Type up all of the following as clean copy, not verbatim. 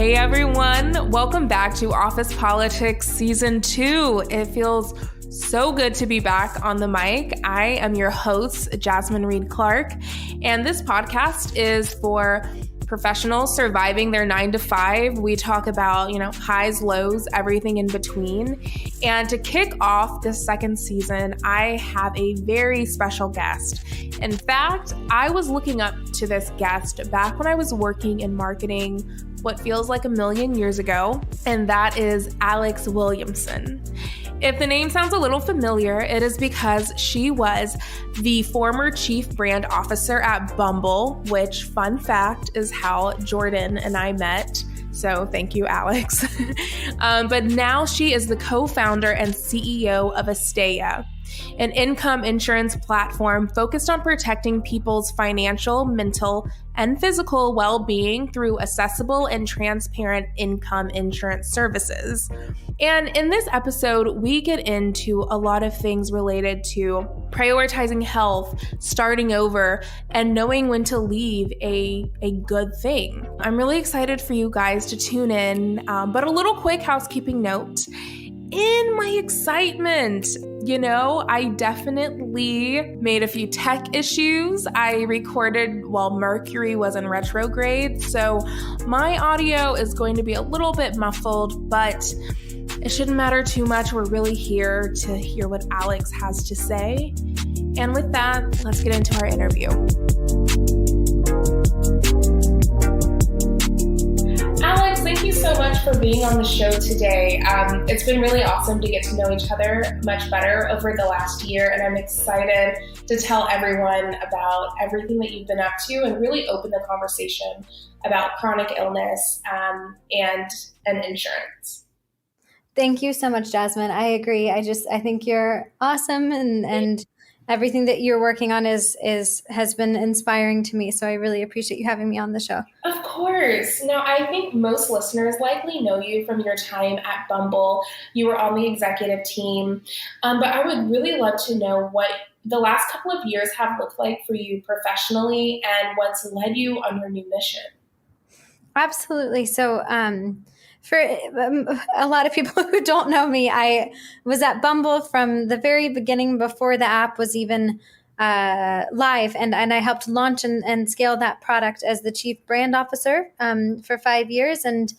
Hey everyone, welcome back to Office Politics Season 2. It feels so good to be back on the mic. I am your host, Jasmine Reed Clark, and this podcast is for professionals surviving their 9-to-5. We talk about, highs, lows, everything in between. And to kick off this second season, I have a very special guest. In fact, I was looking up to this guest back when I was working in marketing what feels like a million years ago, and that is Alex Williamson. If the name sounds a little familiar, it is because she was the former chief brand officer at Bumble, which, fun fact, is how Jordan and I met. So thank you, Alex. But now she is the co-founder and CEO of Asteya, an income insurance platform focused on protecting people's financial, mental, and physical well-being through accessible and transparent income insurance services. And in this episode, we get into a lot of things related to prioritizing health, starting over, and knowing when to leave a good thing. I'm really excited for you guys to tune in, but a little quick housekeeping note. In my excitement, I definitely made a few tech issues. I recorded while Mercury was in retrograde, so my audio is going to be a little bit muffled, but it shouldn't matter too much. We're really here to hear what Alex has to say. And with that, let's get into our interview. Alex, thank you so much for being on the show today. It's been really awesome to get to know each other much better over the last year, and I'm excited to tell everyone about everything that you've been up to and really open the conversation about chronic illness and insurance. Thank you so much, Jasmine. I agree. I think you're awesome, and everything that you're working on has been inspiring to me. So I really appreciate you having me on the show. Of course. Now, I think most listeners likely know you from your time at Bumble. You were on the executive team, but I would really love to know what the last couple of years have looked like for you professionally and what's led you on your new mission. Absolutely. So, for a lot of people who don't know me, I was at Bumble from the very beginning before the app was even live, and I helped launch and scale that product as the chief brand officer for 5 years. And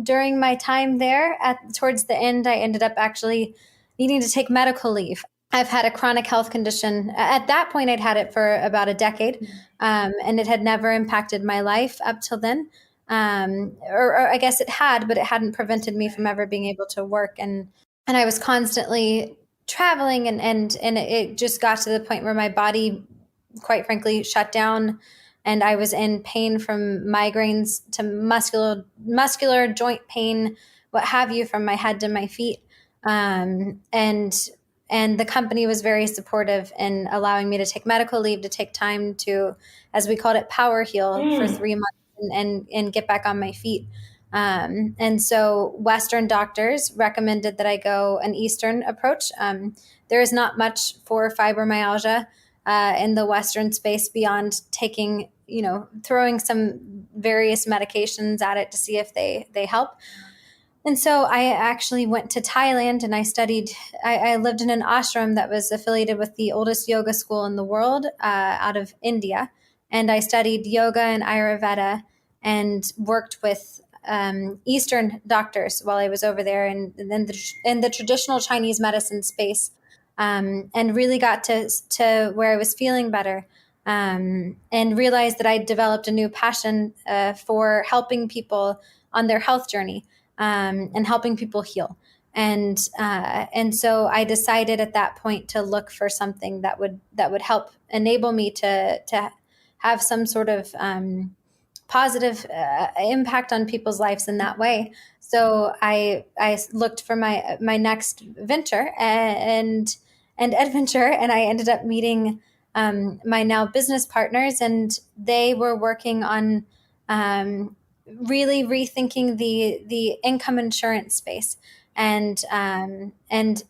during my time there, towards the end, I ended up actually needing to take medical leave. I've had a chronic health condition. At that point, I'd had it for about a decade, and it had never impacted my life up till then. Or I guess it had, but it hadn't prevented me from ever being able to work. And I was constantly traveling, and it just got to the point where my body, quite frankly, shut down, and I was in pain from migraines to muscular joint pain, what have you, from my head to my feet. And the company was very supportive in allowing me to take medical leave, to take time to, as we called it, power heal for 3 months. And get back on my feet. And so Western doctors recommended that I go an Eastern approach. There is not much for fibromyalgia in the Western space beyond taking, throwing some various medications at it to see if they help. And so I actually went to Thailand, and I lived in an ashram that was affiliated with the oldest yoga school in the world out of India. And I studied yoga and Ayurveda and worked with Eastern doctors while I was over there, and then in the traditional Chinese medicine space, and really got to where I was feeling better, and realized that I developed a new passion for helping people on their health journey, and helping people heal. And so I decided at that point to look for something that would help enable me to have some sort of positive impact on people's lives in that way. So I looked for my next venture and adventure, and I ended up meeting my now business partners, and they were working on really rethinking the income insurance space, and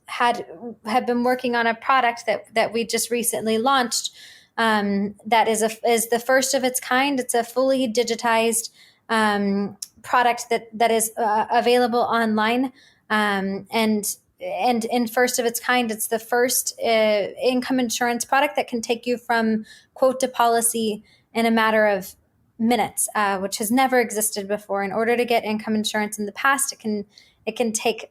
had been working on a product that we just recently launched that is the first of its kind. It's a fully digitized product that is available online. And in first of its kind, it's the first income insurance product that can take you from quote to policy in a matter of minutes, which has never existed before. In order to get income insurance in the past, it can take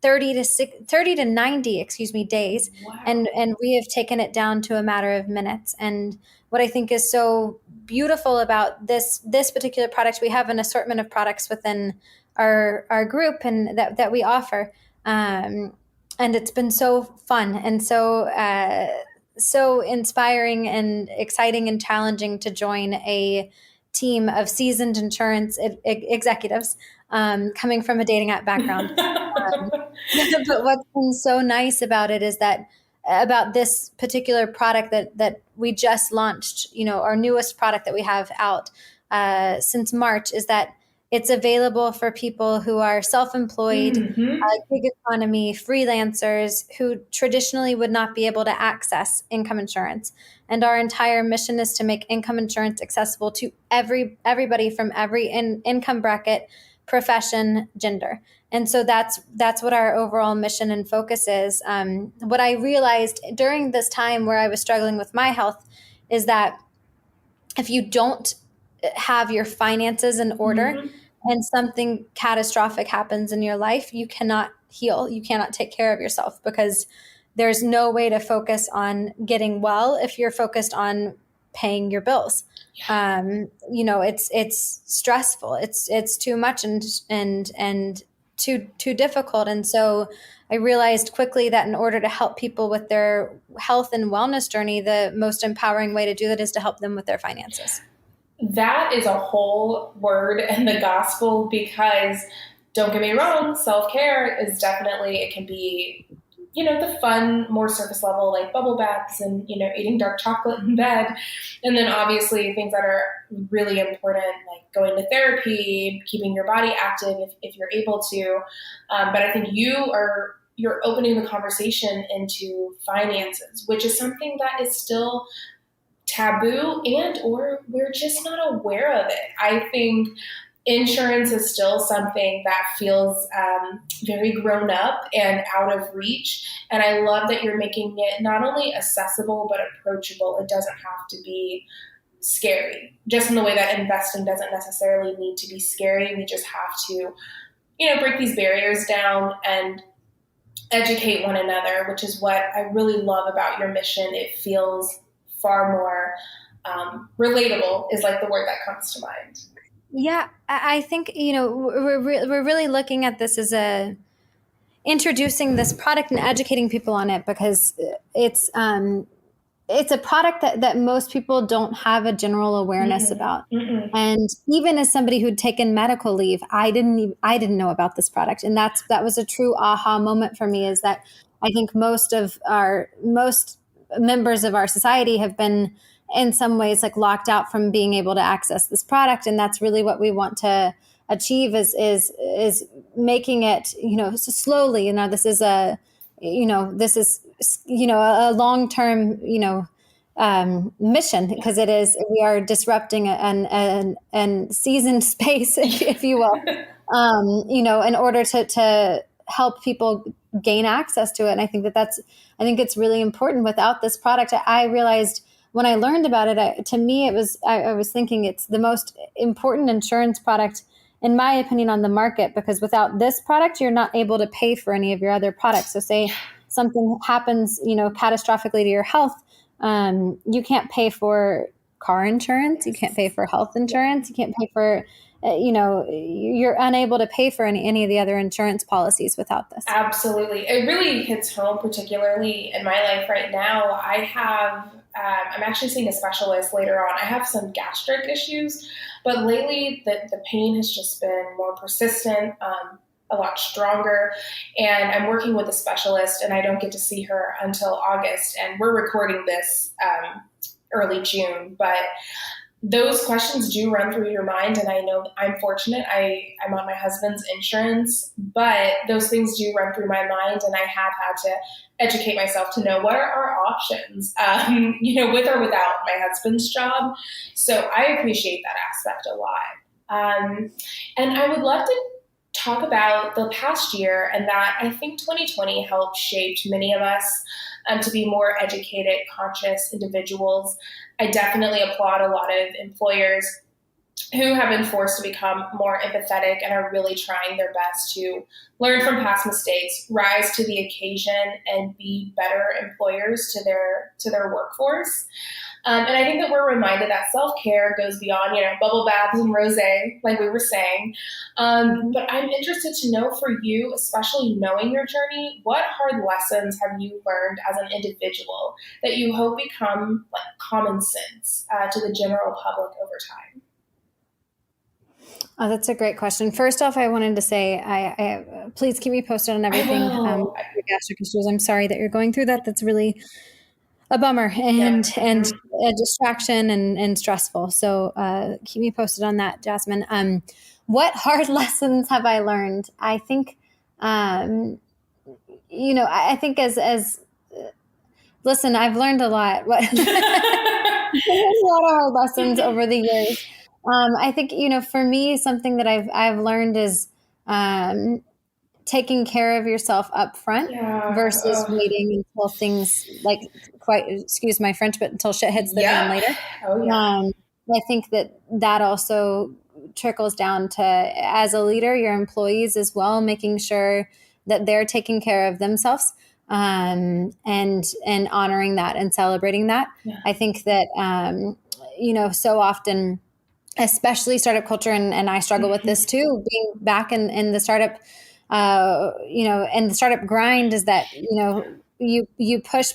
30 to 90, days. Wow. And we have taken it down to a matter of minutes. And what I think is so beautiful about this particular product, we have an assortment of products within our group and that we offer. And it's been so fun and so inspiring and exciting and challenging to join a team of seasoned insurance executives coming from a dating app background. But what's been so nice about it is that about this particular product that we just launched, our newest product that we have out since March, is that it's available for people who are self-employed, gig economy, freelancers who traditionally would not be able to access income insurance. And our entire mission is to make income insurance accessible to everybody from every income bracket, profession, gender. And so that's what our overall mission and focus is. What I realized during this time where I was struggling with my health is that if you don't have your finances in order and something catastrophic happens in your life, you cannot heal. You cannot take care of yourself because there's no way to focus on getting well if you're focused on paying your bills. It's stressful. It's too much and too difficult. And so I realized quickly that in order to help people with their health and wellness journey, the most empowering way to do that is to help them with their finances. That is a whole word in the gospel because, don't get me wrong, self-care is definitely, it can be, the fun, more surface level, like bubble baths and, eating dark chocolate in bed. And then obviously things that are really important, like going to therapy, keeping your body active if you're able to. But I think you're opening the conversation into finances, which is something that is still taboo or we're just not aware of it. I think insurance is still something that feels very grown up and out of reach. And I love that you're making it not only accessible, but approachable. It doesn't have to be scary, just in the way that investing doesn't necessarily need to be scary. We just have to, break these barriers down and educate one another, which is what I really love about your mission. It feels far more relatable is like the word that comes to mind. Yeah, I think, we're really looking at this as introducing this product and educating people on it because it's a product that most people don't have a general awareness about. And even as somebody who'd taken medical leave, I didn't know about this product. And that was a true aha moment for me, is that I think most members of our society have been in some ways like locked out from being able to access this product. And that's really what we want to achieve is making it, slowly, this is a long-term, mission, because we are disrupting an seasoned space, if you will, in order to help people gain access to it. And I think I think it's really important. Without this product, I realized when I learned about it, to me, I was thinking it's the most important insurance product, in my opinion, on the market, because without this product, you're not able to pay for any of your other products. So say something happens, catastrophically to your health, you can't pay for car insurance, you can't pay for health insurance, you can't pay for you're unable to pay for any of the other insurance policies without this. Absolutely. It really hits home, particularly in my life right now. I'm actually seeing a specialist later on. I have some gastric issues, but lately the pain has just been more persistent, a lot stronger. And I'm working with a specialist and I don't get to see her until August. And we're recording this early June, but those questions do run through your mind. And I know I'm fortunate. I'm on my husband's insurance, but those things do run through my mind. And I have had to educate myself to know what are our options, with or without my husband's job. So I appreciate that aspect a lot. And I would love to talk about the past year and that I think 2020 helped shape many of us to be more educated, conscious individuals. I definitely applaud a lot of employers who have been forced to become more empathetic and are really trying their best to learn from past mistakes, rise to the occasion, and be better employers to their workforce. And I think that we're reminded that self-care goes beyond, bubble baths and rosé, like we were saying. But I'm interested to know for you, especially knowing your journey, what hard lessons have you learned as an individual that you hope become like common sense to the general public over time? Oh, that's a great question. First off, I wanted to say, I please keep me posted on everything. Your gastric issues. I'm sorry that you're going through that. That's really a bummer and a distraction and stressful. So keep me posted on that, Jasmine. What hard lessons have I learned? I think, I think as listen, I've learned a lot. What a lot of hard lessons over the years. I think, for me, something that I've learned is taking care of yourself up front versus waiting until things excuse my French, but until shit hits the fan later. I think that also trickles down to, as a leader, your employees as well, making sure that they're taking care of themselves, and honoring that and celebrating that. I think that, so often, especially startup culture, and I struggle with this too, being back in the startup, and the startup grind, is that, you push,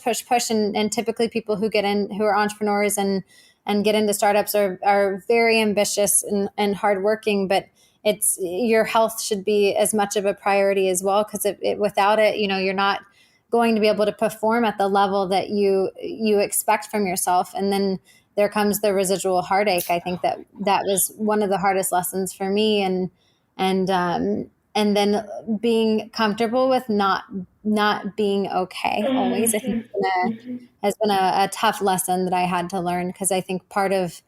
and typically people who get in, who are entrepreneurs and get into startups are very ambitious and hardworking, but your health should be as much of a priority as well. Cause without it, you're not going to be able to perform at the level that you expect from yourself. And then there comes the residual heartache. I think that was one of the hardest lessons for me. And then being comfortable with not being okay always, I think has been a tough lesson that I had to learn. Cause I think part of,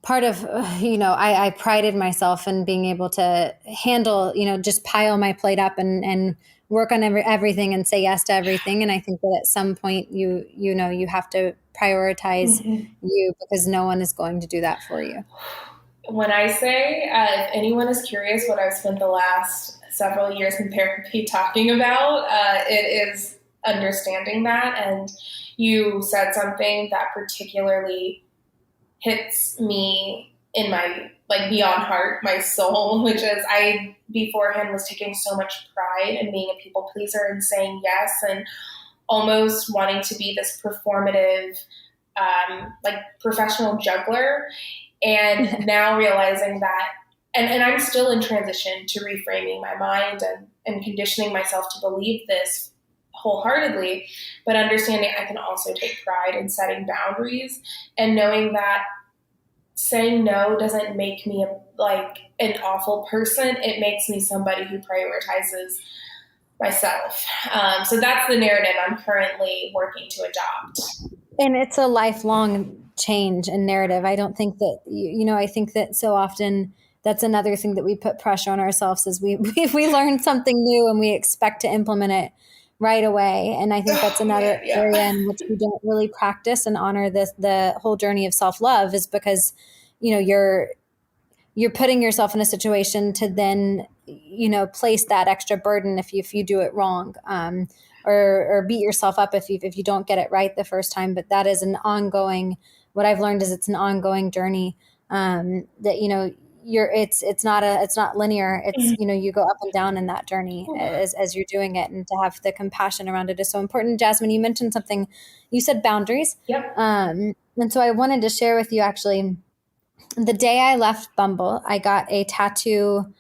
I prided myself in being able to handle, just pile my plate up and work on everything and say yes to everything. And I think that at some point you have to prioritize you, because no one is going to do that for you. When I say, if anyone is curious what I've spent the last several years in therapy talking about, it is understanding that. And you said something that particularly hits me in my, beyond heart, my soul, which is I beforehand was taking so much pride in being a people pleaser and saying yes, and almost wanting to be this performative, professional juggler. And now realizing that, and I'm still in transition to reframing my mind and conditioning myself to believe this wholeheartedly, but understanding I can also take pride in setting boundaries and knowing that saying no doesn't make me an awful person. It makes me somebody who prioritizes myself. So that's the narrative I'm currently working to adopt. And it's a lifelong change and narrative. I don't think that, I think that so often that's another thing that we put pressure on ourselves, is we learn something new and we expect to implement it right away. And I think that's another area in which we don't really practice and honor the whole journey of self-love, is because, you're putting yourself in a situation to then, place that extra burden if you do it wrong, or beat yourself up if you don't get it right the first time. But that is an ongoing, what I've learned is it's an ongoing journey, that, it's not linear. It's, you go up and down in that journey as you're doing it, and to have the compassion around it is so important. Jasmine, you mentioned something, you said boundaries. Yep. And so I wanted to share with you, actually, the day I left Bumble, I got a tattoo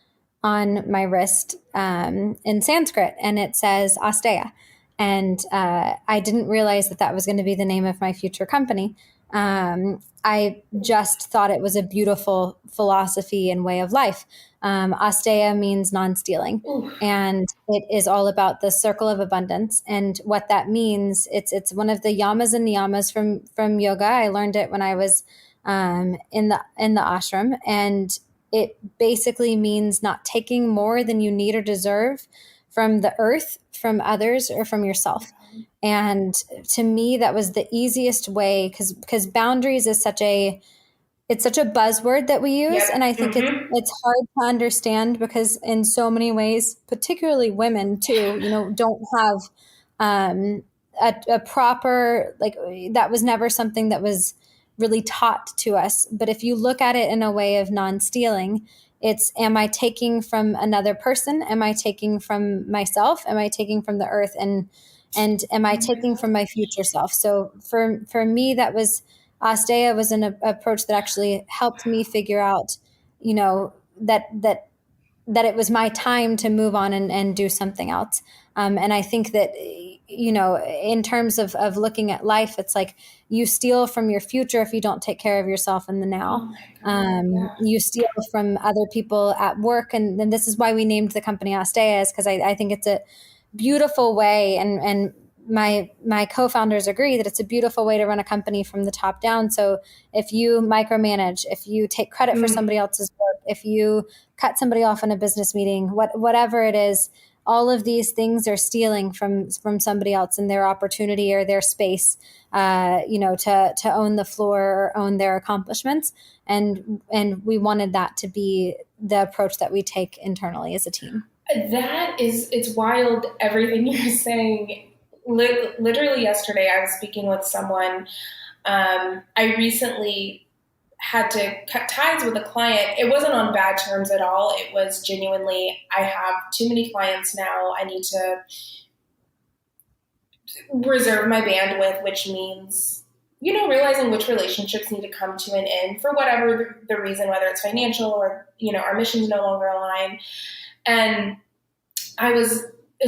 on my wrist, in Sanskrit, and it says Asteya. And I didn't realize that was going to be the name of my future company. I just thought it was a beautiful philosophy and way of life. Asteya means non-stealing. And it is all about the circle of abundance. And what that means, it's one of the yamas and niyamas from yoga. I learned it when I was in the ashram. And it basically means not taking more than you need or deserve from the earth, from others, or from yourself. And to me, that was the easiest way, because boundaries is it's such a buzzword that we use. Yep. And I think it's hard to understand because in so many ways, particularly women too, don't have a proper, like, that was never something that was really taught to us. But if you look at it in a way of non-stealing, it's, am I taking from another person? Am I taking from myself? Am I taking from the earth? And am I taking from my future self? So for me, that was, Asteya was an approach that actually helped me figure out, that it was my time to move on and do something else. And I think that, in terms of looking at life, it's like you steal from your future if you don't take care of yourself in the now. You steal from other people at work. And this is why we named the company Asteya, is because I think it's a beautiful way. And my co-founders agree that it's a beautiful way to run a company from the top down. So if you micromanage, if you take credit for somebody else's work, if you cut somebody off in a business meeting, whatever it is, all of these things are stealing from somebody else and their opportunity or their space, to own the floor or own their accomplishments. And we wanted that to be the approach that we take internally as a team. It's wild, everything you're saying. Literally yesterday, I was speaking with someone. I recently had to cut ties with a client. It wasn't on bad terms at all. It was genuinely, I have too many clients now. I need to reserve my bandwidth, which means, realizing which relationships need to come to an end for whatever the reason, whether it's financial or, our missions no longer align. And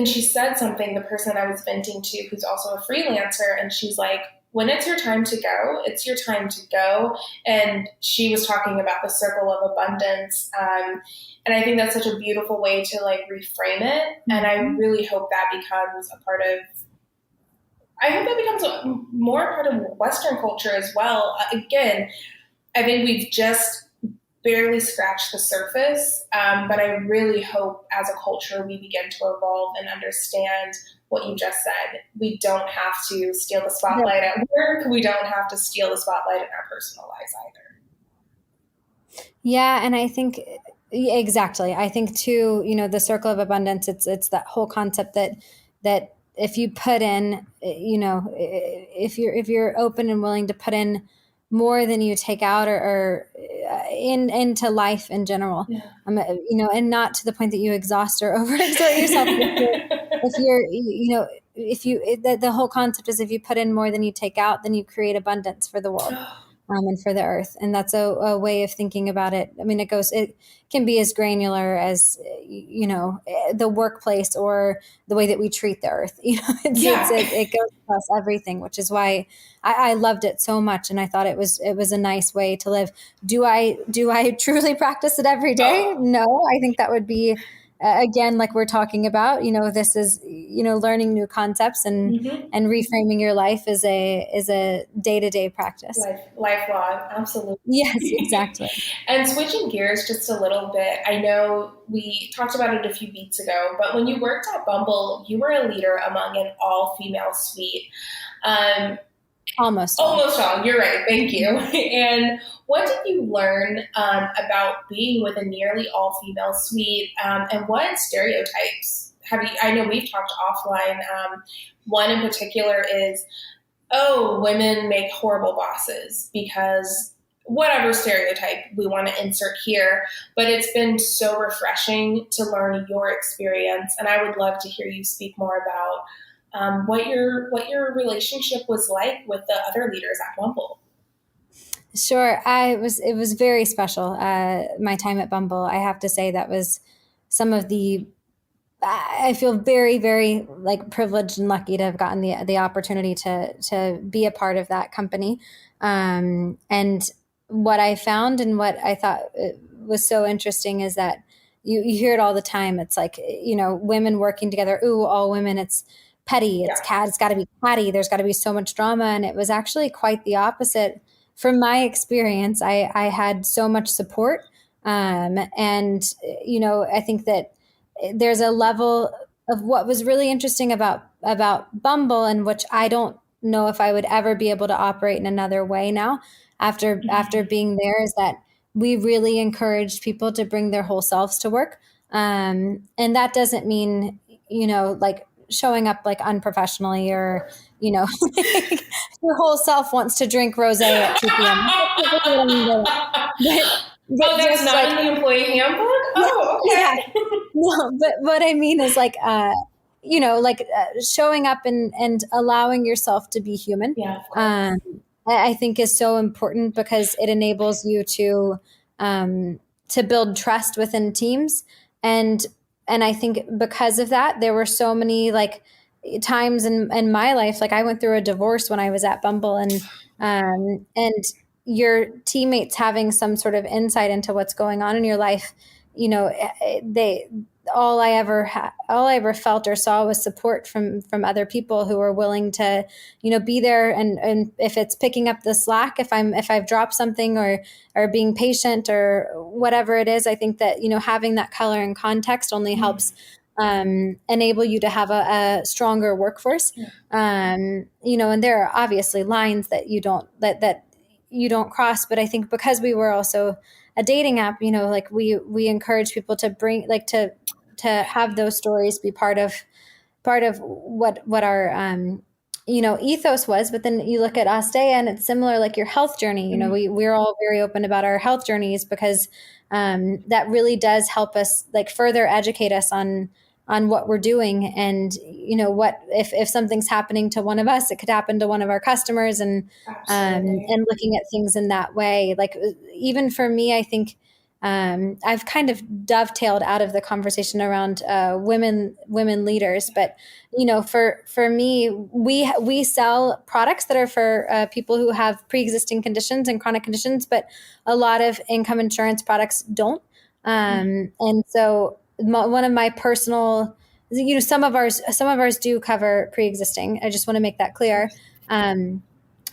she said something, the person I was venting to, who's also a freelancer, and she's like, when it's your time to go, it's your time to go. And she was talking about the circle of abundance. And I think that's such a beautiful way to reframe it. And I really hope that becomes more part of Western culture as well. Again, I think we've just barely scratched the surface, but I really hope as a culture we begin to evolve and understand what you just said. We don't have to steal the spotlight at work. We don't have to steal the spotlight in our personal lives either. Yeah, and I think exactly. I think too, the circle of abundance. It's that whole concept that if you put in, if you're open and willing to put in more than you take out or into life in general, and not to the point that you exhaust or overexert yourself. The whole concept is if you put in more than you take out, then you create abundance for the world. And for the earth. And that's a way of thinking about it. I mean, it can be as granular as, the workplace or the way that we treat the earth. It goes across everything, which is why I loved it so much. And I thought it was a nice way to live. Do I truly practice it every day? No, I think that would be, again, like we're talking about, this is, learning new concepts and reframing your life is a day-to-day practice. Lifelong, absolutely. Yes, exactly. And switching gears just a little bit, I know we talked about it a few weeks ago, but when you worked at Bumble, you were a leader among an all-female suite. Almost all. You're right. Thank you. And what did you learn about being with a nearly all-female suite, and what stereotypes I know we've talked offline. One in particular is, women make horrible bosses because whatever stereotype we want to insert here, but it's been so refreshing to learn your experience. And I would love to hear you speak more about what your relationship was like with the other leaders at Bumble. Sure. It was very special. My time at Bumble, I have to say that was some of I feel very, very privileged and lucky to have gotten the opportunity to be a part of that company. And what I found and what I thought was so interesting is that you hear it all the time. It's like, women working together. Ooh, all women. It's petty. It's got to be catty. There's got to be so much drama. And it was actually quite the opposite. From my experience, I had so much support. And, I think that there's a level of what was really interesting about Bumble, and which I don't know if I would ever be able to operate in another way now after being there, is that we really encouraged people to bring their whole selves to work. And that doesn't mean, like showing up like unprofessionally, or, like your whole self wants to drink rosé at 2 p.m. But Oh, that's just not like, in the employee handbook? yeah, Oh, yeah. okay. No, but what I mean is like, showing up and allowing yourself to be human. Yeah, of course. I think is so important, because it enables you to build trust within teams. And I think because of that, there were so many like times in my life, like I went through a divorce when I was at Bumble, and your teammates having some sort of insight into what's going on in your life, they all I ever felt or saw was support from other people who are willing to, be there, and if it's picking up the slack, if I've dropped something, or being patient or whatever it is. I think that, having that color and context only helps enable you to have a stronger workforce. And there are obviously lines that you don't cross, but I think because we were also a dating app, like we encourage people to bring, like, to have those stories be part of what our ethos was. But then you look at Asteya, and it's similar, like your health journey. We're all very open about our health journeys, because that really does help us, like, further educate us on what we're doing. And what if something's happening to one of us, it could happen to one of our customers. And and looking at things in that way, like, even for me, I think I've kind of dovetailed out of the conversation around women leaders, but for me, we sell products that are for people who have pre-existing conditions and chronic conditions, but a lot of income insurance products don't. And so one of my personal, some of ours do cover pre-existing. I just want to make that clear.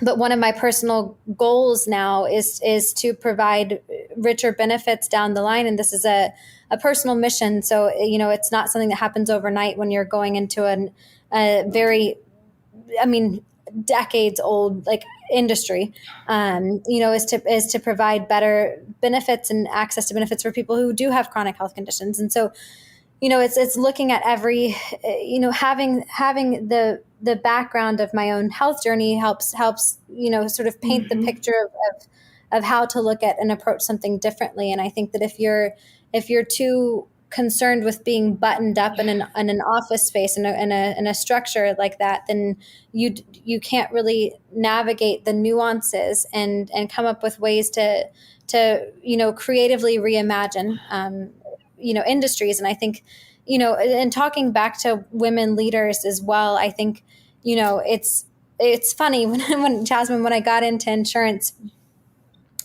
But one of my personal goals now is to provide richer benefits down the line. And this is a personal mission. So, it's not something that happens overnight when you're going into a very, decades old, like, industry, is to provide better benefits and access to benefits for people who do have chronic health conditions. And so, it's looking at every, having the background of my own health journey helps, sort of paint the picture of how to look at and approach something differently. And I think that if you're too concerned with being buttoned up in an office space, in a structure like that, then you can't really navigate the nuances and come up with ways to creatively reimagine industries. And I think, and talking back to women leaders as well, I think, it's funny when Jasmine, when I got into insurance,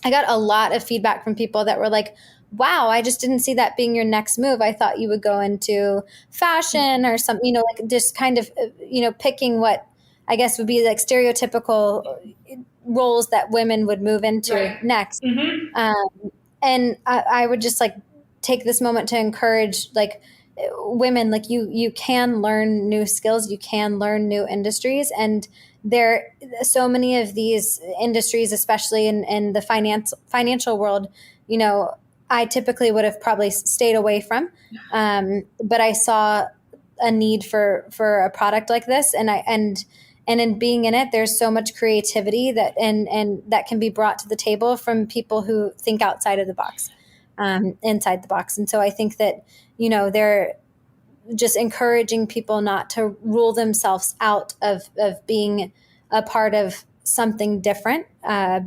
I got a lot of feedback from people that were like, wow, I just didn't see that being your next move. I thought you would go into fashion or something, like just kind of, picking what I guess would be like stereotypical roles that women would move into next. And I would just like take this moment to encourage, like, women, like, you can learn new skills, you can learn new industries. And there so many of these industries, especially in the financial world, I typically would have probably stayed away from. But I saw a need for a product like this, and in being in it, there's so much creativity that and that can be brought to the table from people who think outside of the box, inside the box. And so I think that, they're just encouraging people not to rule themselves out of being a part of something different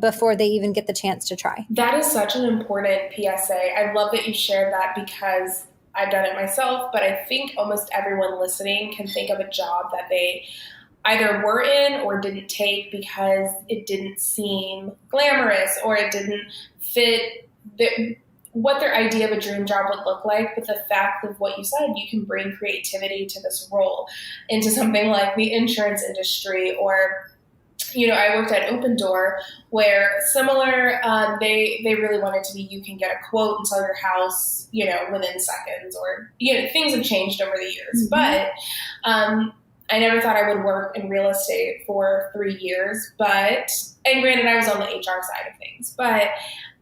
before they even get the chance to try. That is such an important PSA. I love that you shared that, because I've done it myself, but I think almost everyone listening can think of a job that they either were in or didn't take because it didn't seem glamorous, or it didn't fit what their idea of a dream job would look like. But the fact of what you said, you can bring creativity to this role, into something like the insurance industry, or I worked at Open Door, where similar, they really wanted to be, you can get a quote and sell your house, within seconds, or, things have changed over the years. But I never thought I would work in real estate for 3 years, and granted, I was on the HR side of things, but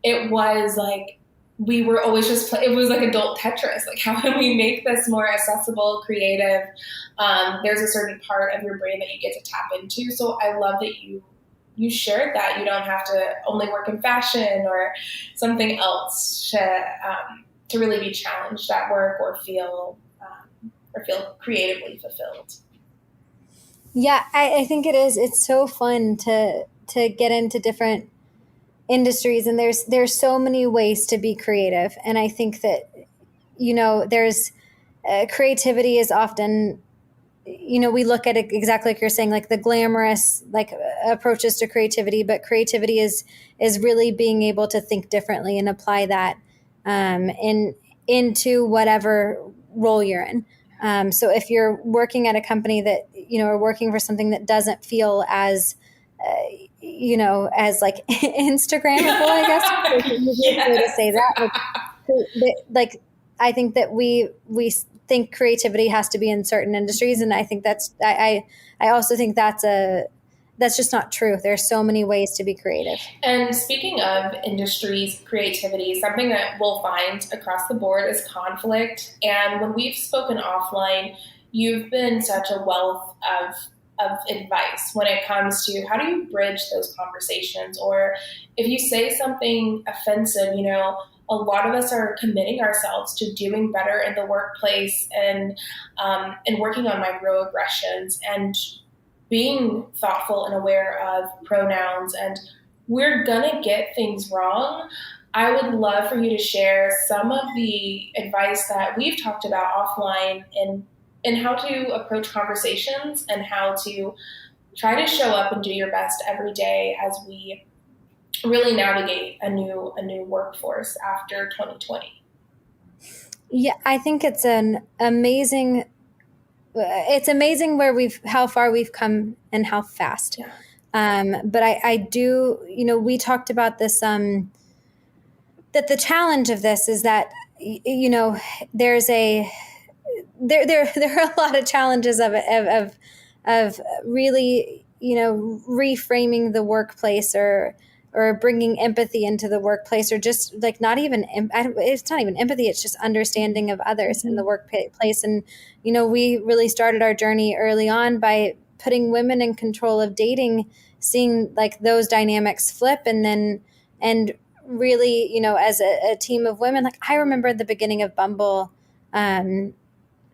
it was like, we were always just it was like adult Tetris. Like, how can we make this more accessible, creative? There's a certain part of your brain that you get to tap into. So I love that you shared that. You don't have to only work in fashion or something else to really be challenged at work or feel creatively fulfilled. Yeah, I think it is. It's so fun to get into different industries, and there's so many ways to be creative. And I think that there's creativity is often, we look at it exactly like you're saying, like the glamorous approaches to creativity, but creativity is really being able to think differently and apply that into whatever role you're in. So if you're working at a company that or working for something that doesn't feel as as like Instagrammable, I guess, yes. Way to say that. Like I think that we think creativity has to be in certain industries, and I think that's I also think that's just not true. There's so many ways to be creative. And speaking of industries, creativity, something that we'll find across the board is conflict. And when we've spoken offline, you've been such a wealth of advice when it comes to how do you bridge those conversations, or if you say something offensive, a lot of us are committing ourselves to doing better in the workplace and working on microaggressions and being thoughtful and aware of pronouns, and we're gonna get things wrong. I would love for you to share some of the advice that we've talked about offline and how to approach conversations and how to try to show up and do your best every day as we really navigate a new workforce after 2020. Yeah, I think it's amazing how far we've come and how fast. Yeah. But I do, we talked about this, that the challenge of this is that, there are a lot of challenges of really, reframing the workplace or bringing empathy into the workplace, or just like it's not even empathy. It's just understanding of others in the workplace. And, we really started our journey early on by putting women in control of dating, seeing like those dynamics flip. And really, as a team of women, like I remember at the beginning of Bumble,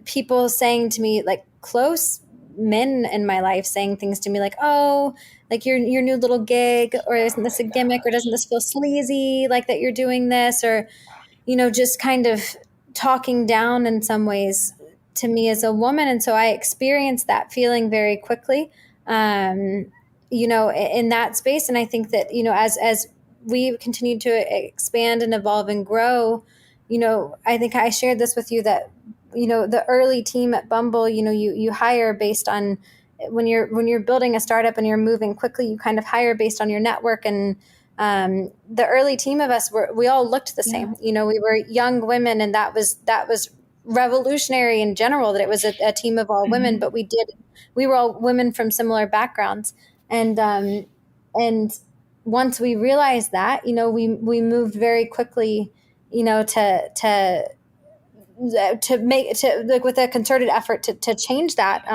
people saying to me, like close men in my life saying things to me like, oh, like your new little gig, or isn't this a gimmick, or doesn't this feel sleazy, like that you're doing this, or, just kind of talking down in some ways to me as a woman. And so I experienced that feeling very quickly, in that space. And I think that, as we continue to expand and evolve and grow, I think I shared this with you that, the early team at Bumble, you hire based on when you're building a startup and you're moving quickly, you kind of hire based on your network. And the early team of us we all looked the same. Yeah. We were young women, and that was revolutionary in general, that it was a team of all women, but we were all women from similar backgrounds. And once we realized that, we moved very quickly, to like with a concerted effort to change that,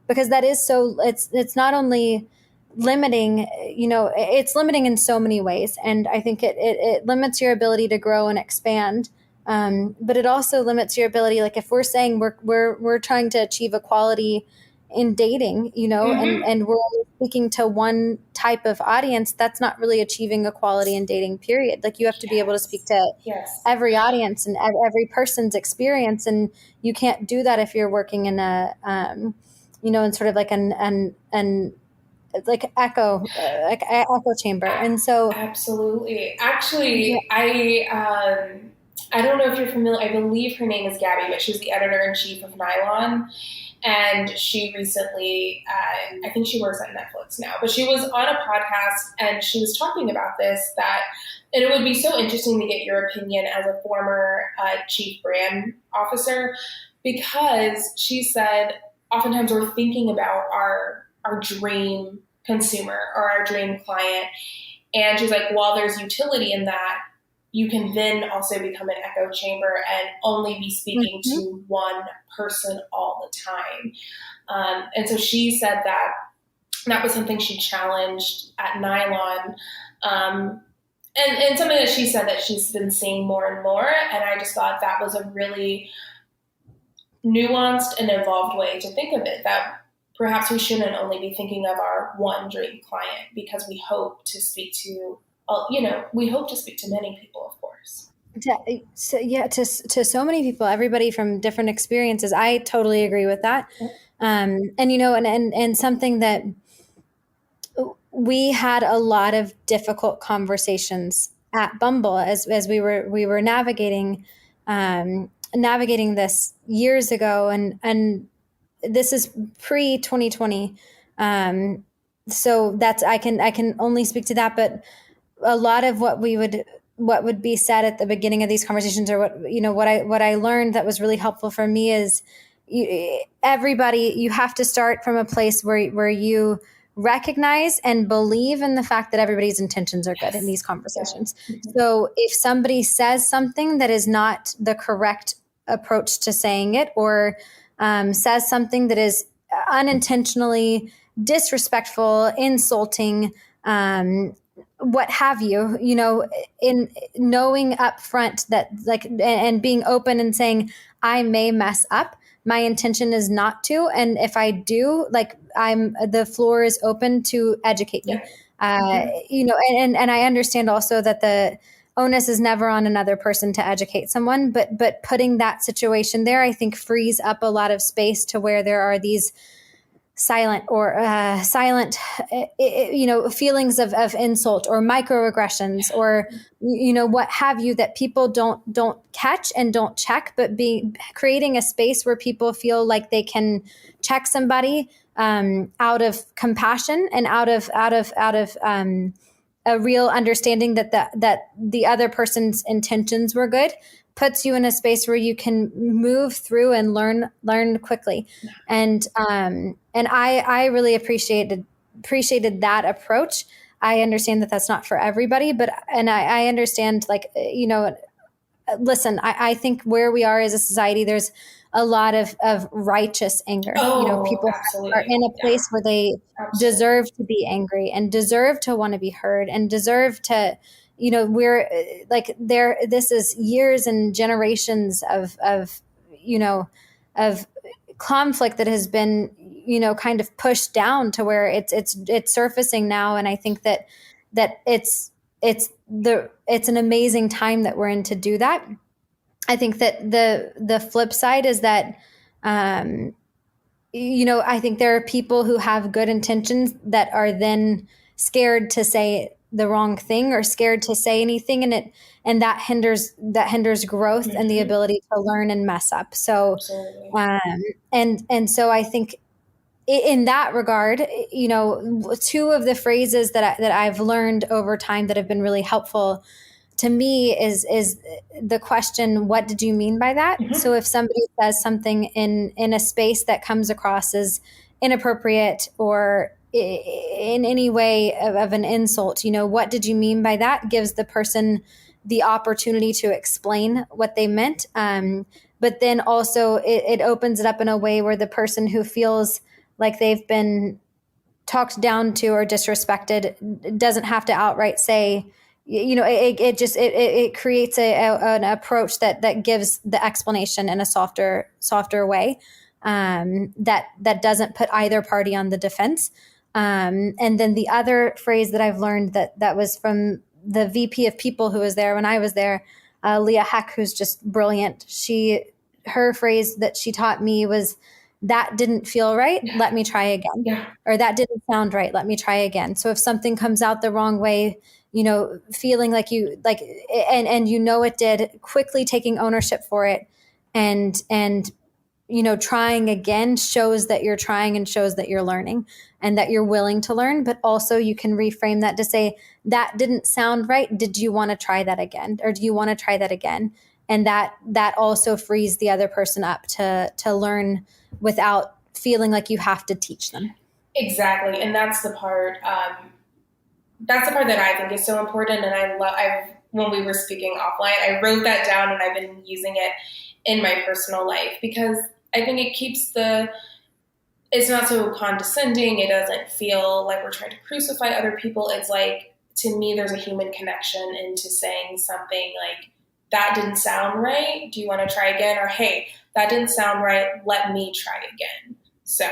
because that is so, it's not only limiting, it's limiting in so many ways. And I think it limits your ability to grow and expand. But it also limits your ability, like if we're saying we're trying to achieve equality in dating, and we're only speaking to one type of audience, that's not really achieving equality in dating, period. Like you have to be able to speak to every audience and every person's experience. And you can't do that if you're working in a, in sort of like an like echo chamber. And so absolutely. Actually, I don't know if you're familiar. I believe her name is Gabby, but she's the editor-in-chief of Nylon. And she recently, I think she works at Netflix now, but she was on a podcast and she was talking about this, that, and it would be so interesting to get your opinion as a former chief brand officer, because she said oftentimes we're thinking about our dream consumer or our dream client. And she's like, while there's utility in that, you can then also become an echo chamber and only be speaking to one person all the time. And so she said that that was something she challenged at Nylon. And something that she said that she's been seeing more and more. And I just thought that was a really nuanced and evolved way to think of it, that perhaps we shouldn't only be thinking of our one dream client, because we hope to speak to, we hope to speak to many people, of course. To so many people, everybody from different experiences. I totally agree with that. And something that we had a lot of difficult conversations at Bumble as we were navigating this years ago, and this is pre 2020. So that's I can only speak to that, but a lot of what would be said at the beginning of these conversations, or what I learned that was really helpful for me is you have to start from a place where you recognize and believe in the fact that everybody's intentions are good in these conversations. So if somebody says something that is not the correct approach to saying it, or says something that is unintentionally disrespectful, insulting, what have you, in knowing up front that, like, and being open and saying, I may mess up. My intention is not to. And if I do, like, the floor is open to educate me. And I understand also that the onus is never on another person to educate someone, but putting that situation there, I think, frees up a lot of space to where there are these silent feelings of insult or microaggressions, or what have you, that people don't catch and don't check, but creating a space where people feel like they can check somebody out of compassion and out of a real understanding that the other person's intentions were good, puts you in a space where you can move through and learn quickly. And I really appreciated that approach. I understand that that's not for everybody, and I understand, like, listen, I think where we are as a society, there's a lot of righteous anger. People absolutely. Are in a place where they deserve to be angry and deserve to want to be heard and deserve to, we're like there. This is years and generations of conflict that has been, kind of pushed down to where it's surfacing now. And I think that it's an amazing time that we're in to do that. I think that the flip side is that, I think there are people who have good intentions that are then scared to say the wrong thing or scared to say anything, and that hinders growth and the ability to learn and mess up. So, and so I think in that regard, two of the phrases that I've learned over time that have been really helpful to me is the question, what did you mean by that? So if somebody says something in a space that comes across as inappropriate or in any way of an insult, what did you mean by that? Gives the person the opportunity to explain what they meant. But then also it opens it up in a way where the person who feels like they've been talked down to or disrespected doesn't have to outright say, it creates an approach that gives the explanation in a softer way, that doesn't put either party on the defense. And then the other phrase that I've learned that was from the VP of people who was there when I was there, Leah Heck, who's just brilliant. Her phrase that she taught me was, that didn't feel right. Let me try again. Or that didn't sound right. Let me try again. So if something comes out the wrong way, feeling like and it did, quickly taking ownership for it and trying again shows that you're trying and shows that you're learning and that you're willing to learn. But also you can reframe that to say, that didn't sound right. Did you want to try that again? Or do you want to try that again? And that also frees the other person up to learn without feeling like you have to teach them. Exactly. And that's the part, that I think is so important. And when we were speaking offline, I wrote that down and I've been using it in my personal life, because I think it keeps it's not so condescending. It doesn't feel like we're trying to crucify other people. It's like, to me, there's a human connection into saying something like, that didn't sound right. Do you want to try again? Or, hey, that didn't sound right. Let me try again. So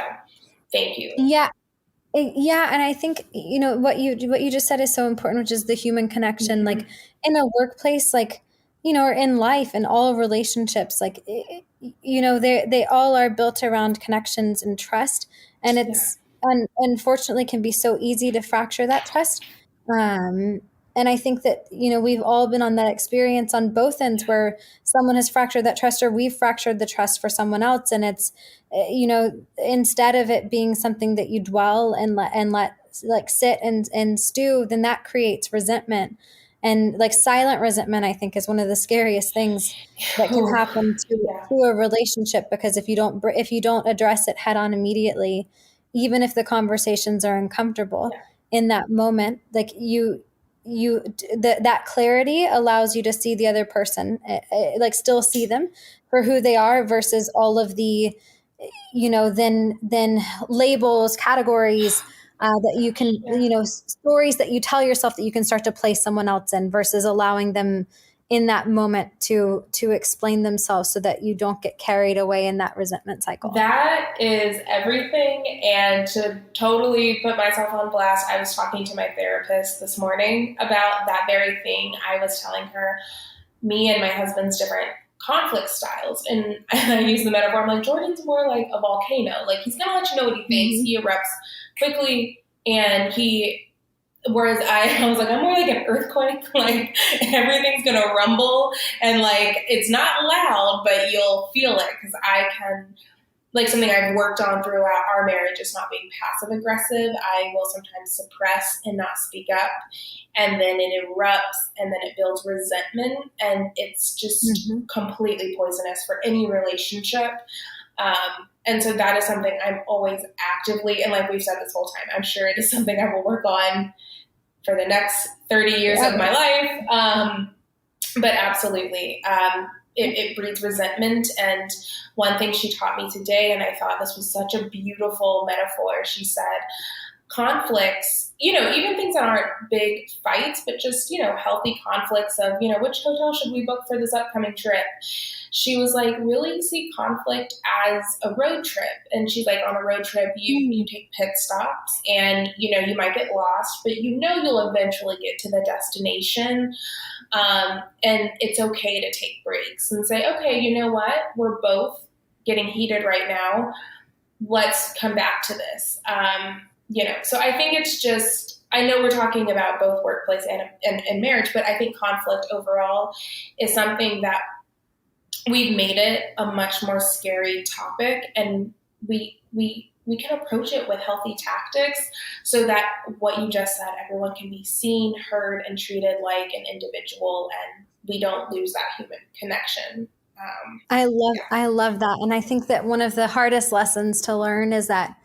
thank you. Yeah. Yeah. And I think, what you just said is so important, which is the human connection, like in a workplace, like, or in life and all relationships, like, they all are built around connections and trust. And it's unfortunately can be so easy to fracture that trust. And I think that, we've all been on that experience on both ends where someone has fractured that trust or we've fractured the trust for someone else. And it's, instead of it being something that you dwell and let like sit and stew, then that creates resentment. And like silent resentment, I think, is one of the scariest things that can happen to a relationship, because if you don't address it head on immediately, even if the conversations are uncomfortable in that moment, like that clarity allows you to see the other person, like still see them for who they are, versus all of the, then labels, categories, that you can, stories that you tell yourself that you can start to place someone else in, versus allowing them in that moment to explain themselves so that you don't get carried away in that resentment cycle. That is everything. And to totally put myself on blast, I was talking to my therapist this morning about that very thing. I was telling her me and my husband's different conflict styles. And I use the metaphor, I'm like, Jordan's more like a volcano. Like, he's going to let you know what he thinks. He erupts quickly, and whereas I was like, I'm more like an earthquake, like everything's going to rumble, and like, it's not loud, but you'll feel it, because I can, like, something I've worked on throughout our marriage is not being passive aggressive. I will sometimes suppress and not speak up, and then it erupts, and then it builds resentment, and it's just completely poisonous for any relationship. And so that is something I'm always actively, and like we've said this whole time, I'm sure it is something I will work on for the next 30 years of my life. But absolutely, it breeds resentment. And one thing she taught me today, and I thought this was such a beautiful metaphor, she said, conflicts, even things that aren't big fights, but just, healthy conflicts of, which hotel should we book for this upcoming trip? She was like, really see conflict as a road trip. And she's like, on a road trip, you take pit stops, and, you might get lost, but you'll eventually get to the destination. And it's okay to take breaks and say, okay, you know what? We're both getting heated right now. Let's come back to this. So I think it's just, I know we're talking about both workplace and marriage, but I think conflict overall is something that we've made it a much more scary topic, and we can approach it with healthy tactics so that what you just said, everyone can be seen, heard, and treated like an individual, and we don't lose that human connection. I love that. And I think that one of the hardest lessons to learn is that,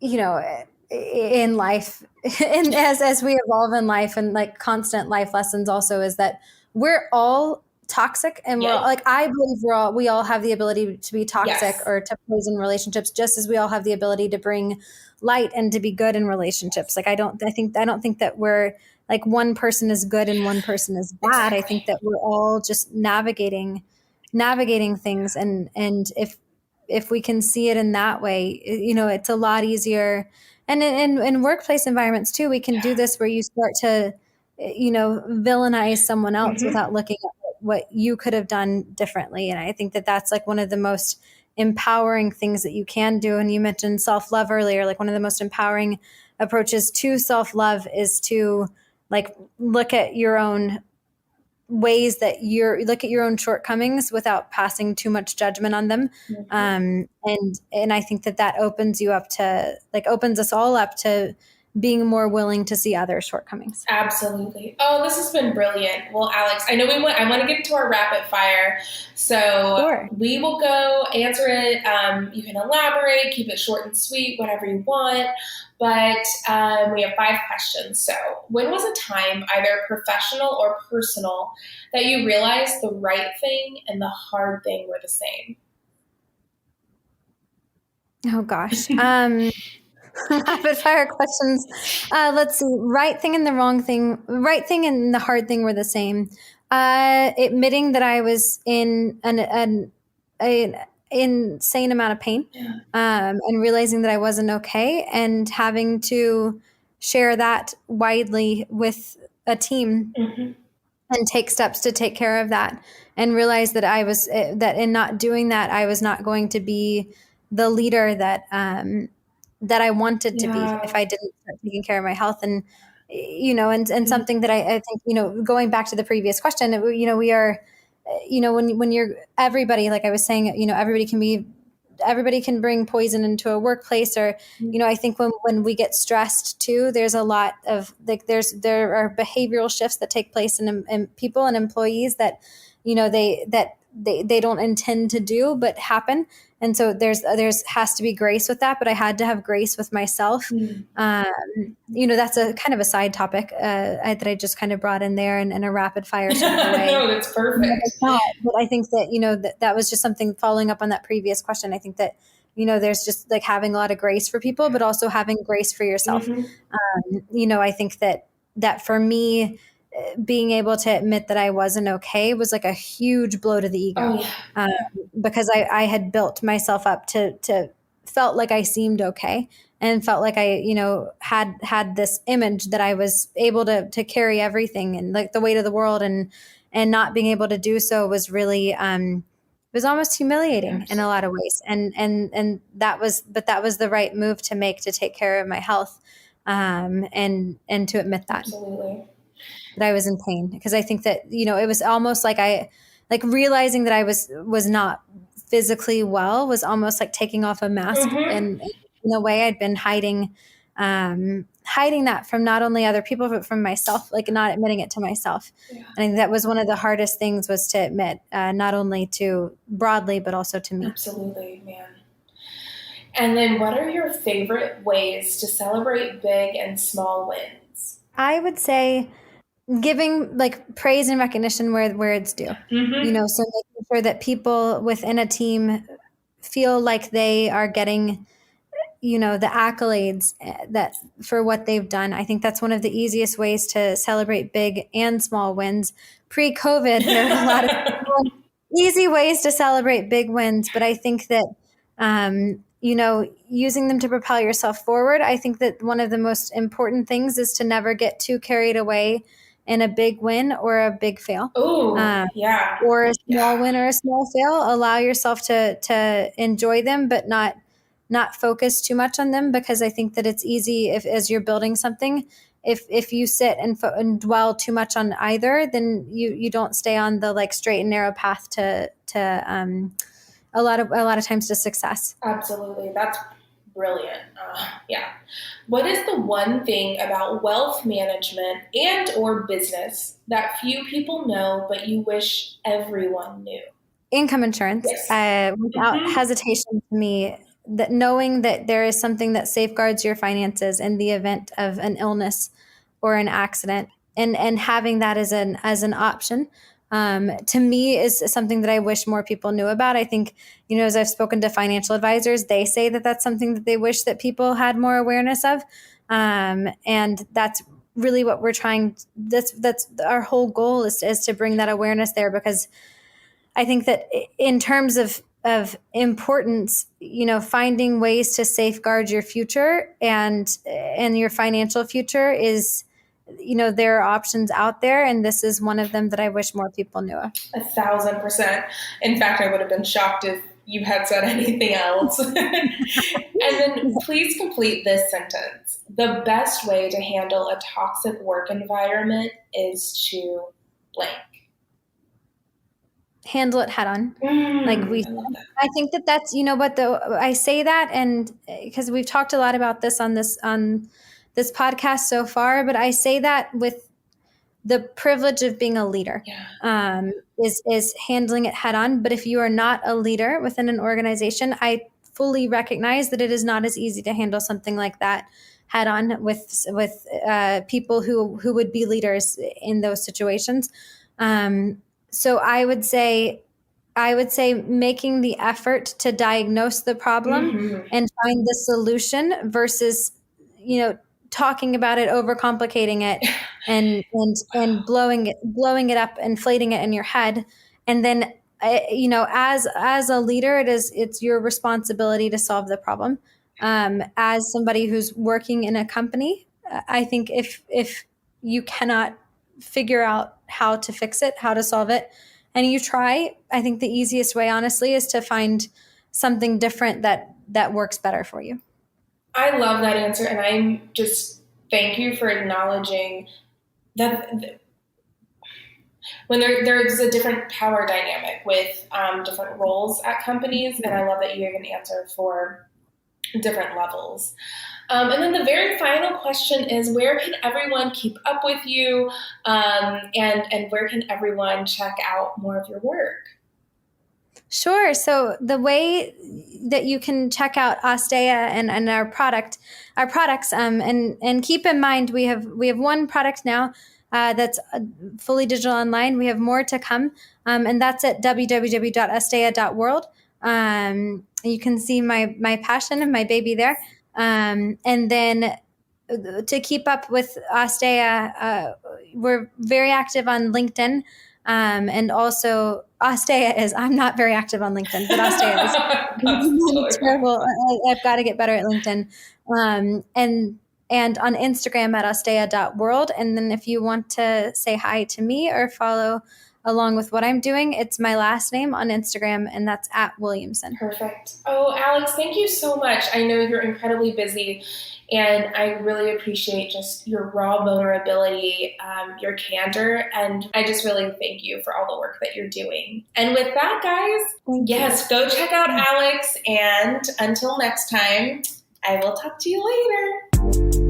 in life, and as we evolve in life, and like constant life lessons also, is that we're all toxic, and we're all, like, I believe we all have the ability to be toxic or to poison relationships, just as we all have the ability to bring light and to be good in relationships. Like, I don't think that we're like one person is good and one person is bad. I think that we're all just navigating things, and if we can see it in that way, it's a lot easier. And in workplace environments too, we can do this where you start to, villainize someone else without looking at what you could have done differently. And I think that that's like one of the most empowering things that you can do. And you mentioned self-love earlier. Like, one of the most empowering approaches to self-love is to like look at your own ways that look at your own shortcomings without passing too much judgment on them. And I think that opens you up to, like, opens us all up to being more willing to see other shortcomings. Absolutely. Oh, this has been brilliant. Well, Alex, I know I want to get into our rapid fire. So Sure. We will go answer it. You can elaborate, keep it short and sweet, whatever you want. But we have 5 questions. So when was a time, either professional or personal, that you realized the right thing and the hard thing were the same? Oh, gosh. Rapid fire questions. Let's see. Right thing and the wrong thing. Right thing and the hard thing were the same. Admitting that I was in an insane amount of pain, and realizing that I wasn't okay, and having to share that widely with a team, and take steps to take care of that, and realize that that in not doing that, I was not going to be the leader that I wanted to be if I didn't start taking care of my health. And, and something that I think, going back to the previous question, we are, when you're everybody, like I was saying, everybody can bring poison into a workplace, or, I think when we get stressed too, there's a lot of, like, there are behavioral shifts that take place in people and employees that, they don't intend to do, but happen. And so there's has to be grace with that, but I had to have grace with myself. That's a kind of a side topic that I just kind of brought in there in a rapid fire sort of way. No, that's perfect. But I think that, that was just something following up on that previous question. I think that, there's just like having a lot of grace for people, but also having grace for yourself. I think that for me, being able to admit that I wasn't okay was like a huge blow to the ego, because I had built myself up to felt like I seemed okay, and felt like I, had this image that I was able to carry everything and like the weight of the world, and not being able to do so was really, it was almost humiliating in a lot of ways. And that was the right move to make, to take care of my health, and to admit that. Absolutely. That I was in pain, because I think that, it was almost like realizing that I was not physically well was almost like taking off a mask. And in a way I'd been hiding that from not only other people, but from myself, like not admitting it to myself. And I think that was one of the hardest things, was to admit, not only to broadly, but also to me. Absolutely, man. And then what are your favorite ways to celebrate big and small wins? I would say giving like praise and recognition where it's due. So making sure that people within a team feel like they are getting, the accolades that for what they've done. I think that's one of the easiest ways to celebrate big and small wins. Pre-COVID, there were a lot of easy ways to celebrate big wins, but I think that, using them to propel yourself forward. I think that one of the most important things is to never get too carried away in a big win or a big fail. Or a small win or a small fail. Allow yourself to enjoy them, but not focus too much on them, because I think that it's easy as you're building something, if you sit and dwell too much on either, then you don't stay on the like straight and narrow path to a lot of times to success. Absolutely. That's brilliant. What is the one thing about wealth management and or business that few people know, but you wish everyone knew? Income insurance. Yes. Without hesitation, to me, that knowing that there is something that safeguards your finances in the event of an illness or an accident, and having that as an option, to me is something that I wish more people knew about. I think, as I've spoken to financial advisors, they say that that's something that they wish that people had more awareness of. And that's really what we're trying. That's our whole goal is to bring that awareness there, because I think that in terms of importance, finding ways to safeguard your future and your financial future is, there are options out there, and this is one of them that I wish more people knew of. 1,000%. In fact, I would have been shocked if you had said anything else. And then please complete this sentence. The best way to handle a toxic work environment is to blank. handle it head on. I love that. I think that that's, what I say that, and because we've talked a lot about this on this podcast so far, but I say that with the privilege of being a leader, is handling it head on. But if you are not a leader within an organization, I fully recognize that it is not as easy to handle something like that head on with people who would be leaders in those situations. So I would say making the effort to diagnose the problem and find the solution versus, talking about it, overcomplicating it, and blowing it up, inflating it in your head. And then, as a leader, it's your responsibility to solve the problem. As somebody who's working in a company, I think if you cannot figure out how to fix it, how to solve it, and you try, I think the easiest way, honestly, is to find something different that works better for you. I love that answer. And I'm just, thank you for acknowledging that when there's a different power dynamic with different roles at companies. And I love that you gave an answer for different levels. And then the very final question is, where can everyone keep up with you? And where can everyone check out more of your work? Sure. So the way that you can check out Asteya and our products, and keep in mind we have one product now that's fully digital online. We have more to come, and that's at www.asteya.world. You can see my passion and my baby there, and then to keep up with Asteya, we're very active on LinkedIn. And also Asteya I'm not very active on LinkedIn, but Asteya is it's terrible. I've got to get better at LinkedIn. And on Instagram at asteya.world. And then if you want to say hi to me or follow along with what I'm doing, it's my last name on Instagram, and that's at Williamson. Perfect. Oh, Alex, thank you so much. I know you're incredibly busy, and I really appreciate just your raw vulnerability, your candor, and I just really thank you for all the work that you're doing. And with that, guys, yes, go check out Alex, and until next time, I will talk to you later.